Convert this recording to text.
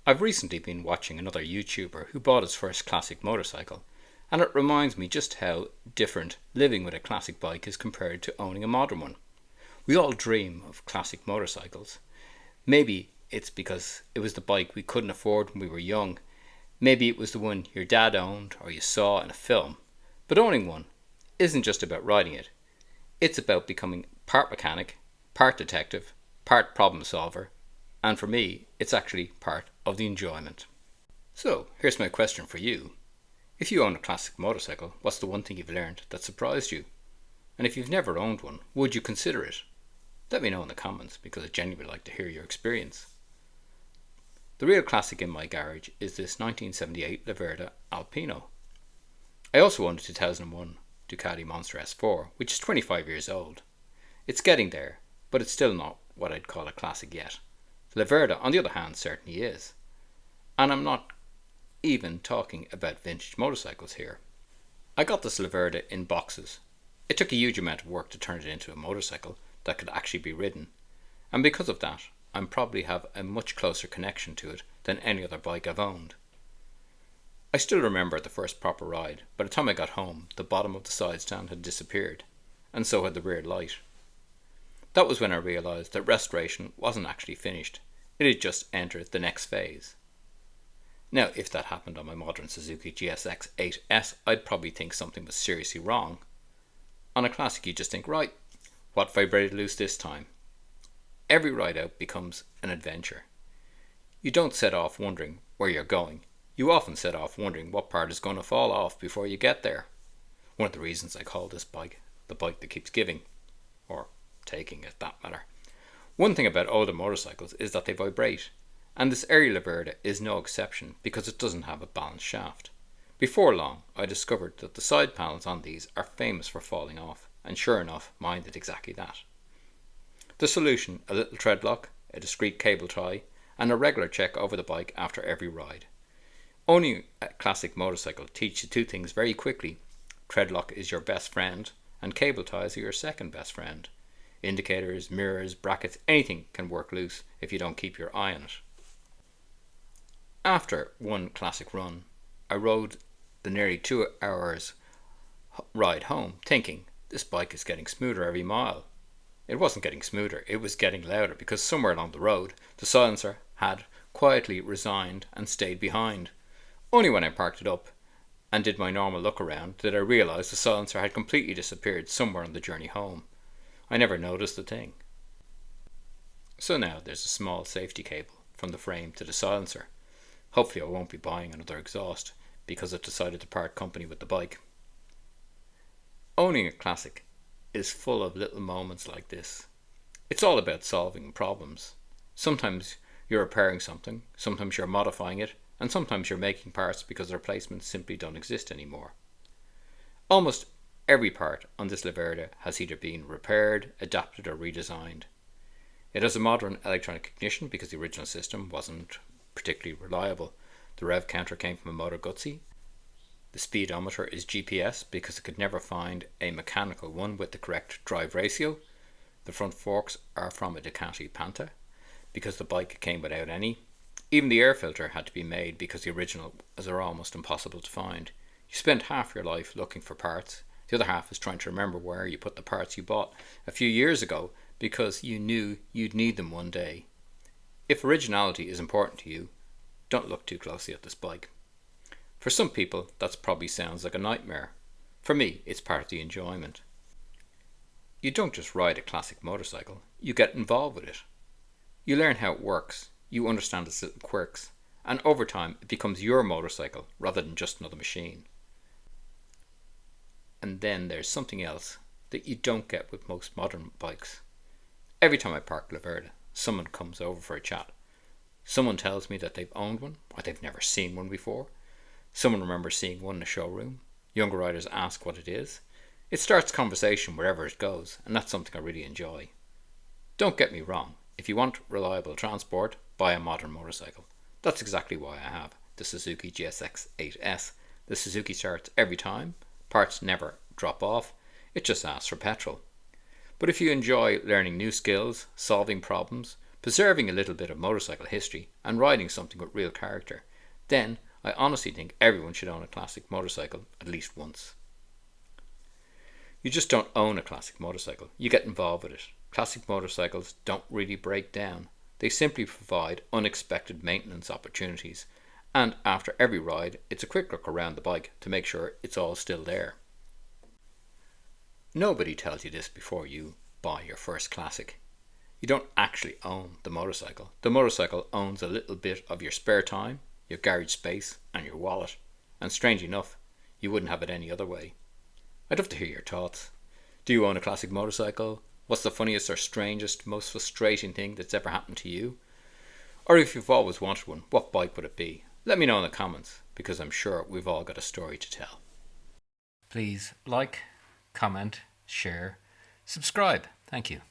I've recently been watching another YouTuber who bought his first classic motorcycle, and it reminds me just how different living with a classic bike is compared to owning a modern one. We all dream of classic motorcycles. Maybe it's because it was the bike we couldn't afford when we were young. Maybe it was the one your dad owned or you saw in a film. But owning one isn't just about riding it. It's about becoming part mechanic, part detective, part problem solver, and for me, it's actually part of the enjoyment. So, here's my question for you. If you own a classic motorcycle, what's the one thing you've learned that surprised you? And if you've never owned one, would you consider it? Let me know in the comments because I'd genuinely like to hear your experience. The real classic in my garage is this 1978 Laverda Alpino. I also own a 2001 Ducati Monster S4, which is 25 years old. It's getting there, but it's still not what I'd call a classic yet. The Laverda, on the other hand, certainly is. And I'm not even talking about vintage motorcycles here. I got this Laverda in boxes. It took a huge amount of work to turn it into a motorcycle that could actually be ridden, and because of that, I probably have a much closer connection to it than any other bike I've owned. I still remember the first proper ride. By the time I got home, the bottom of the side stand had disappeared, and so had the rear light. That was when I realised that restoration wasn't actually finished, it had just entered the next phase. Now, if that happened on my modern Suzuki GSX 8S, I'd probably think something was seriously wrong. On a classic you just think, right, what vibrated loose this time? Every ride out becomes an adventure. You don't set off wondering where you're going. You often set off wondering what part is going to fall off before you get there. One of the reasons I call this bike the bike that keeps giving, or taking at that matter. One thing about older motorcycles is that they vibrate, and this early Laverda is no exception because it doesn't have a balanced shaft. Before long, I discovered that the side panels on these are famous for falling off, and sure enough, mine did exactly that. The solution: a little tread lock, a discreet cable tie, and a regular check over the bike after every ride. Owning a classic motorcycle teaches you two things very quickly. Tread lock is your best friend, and cable ties are your second best friend. Indicators, mirrors, brackets, anything can work loose if you don't keep your eye on it. After one classic run, I rode the nearly 2 hours ride home thinking, this bike is getting smoother every mile. It wasn't getting smoother, it was getting louder because somewhere along the road the silencer had quietly resigned and stayed behind. Only when I parked it up and did my normal look around did I realise the silencer had completely disappeared somewhere on the journey home. I never noticed the thing. So now there's a small safety cable from the frame to the silencer. Hopefully I won't be buying another exhaust because I've decided to part company with the bike. Owning a classic is full of little moments like this. It's all about solving problems. Sometimes you're repairing something, sometimes you're modifying it, and sometimes you're making parts because the replacements simply don't exist anymore. Almost every part on this Laverda has either been repaired, adapted or redesigned. It has a modern electronic ignition because the original system wasn't particularly reliable. The rev counter came from a Motor Guzzi. The speedometer is GPS because it could never find a mechanical one with the correct drive ratio. The front forks are from a Ducati Panta because the bike came without any. Even the air filter had to be made because the originals are almost impossible to find. You spend half your life looking for parts. The other half is trying to remember where you put the parts you bought a few years ago because you knew you'd need them one day. If originality is important to you, don't look too closely at this bike. For some people, that probably sounds like a nightmare. For me, it's part of the enjoyment. You don't just ride a classic motorcycle, you get involved with it. You learn how it works, you understand its little quirks, and over time it becomes your motorcycle rather than just another machine. And then there's something else that you don't get with most modern bikes. Every time I park Laverda, someone comes over for a chat. Someone tells me that they've owned one, or they've never seen one before. Someone remembers seeing one in a showroom. Younger riders ask what it is. It starts conversation wherever it goes, and that's something I really enjoy. Don't get me wrong, if you want reliable transport, buy a modern motorcycle. That's exactly why I have the Suzuki GSX 8S. The Suzuki starts every time, parts never drop off, it just asks for petrol. But if you enjoy learning new skills, solving problems, preserving a little bit of motorcycle history, and riding something with real character, then I honestly think everyone should own a classic motorcycle at least once. You just don't own a classic motorcycle, you get involved with it. Classic motorcycles don't really break down. They simply provide unexpected maintenance opportunities, and after every ride, it's a quick look around the bike to make sure it's all still there. Nobody tells you this before you buy your first classic. You don't actually own the motorcycle. The motorcycle owns a little bit of your spare time, your garage space, and your wallet. And strange enough, you wouldn't have it any other way. I'd love to hear your thoughts. Do you own a classic motorcycle? What's the funniest or strangest, most frustrating thing that's ever happened to you? Or if you've always wanted one, what bike would it be? Let me know in the comments, because I'm sure we've all got a story to tell. Please like, comment, share, subscribe. Thank you.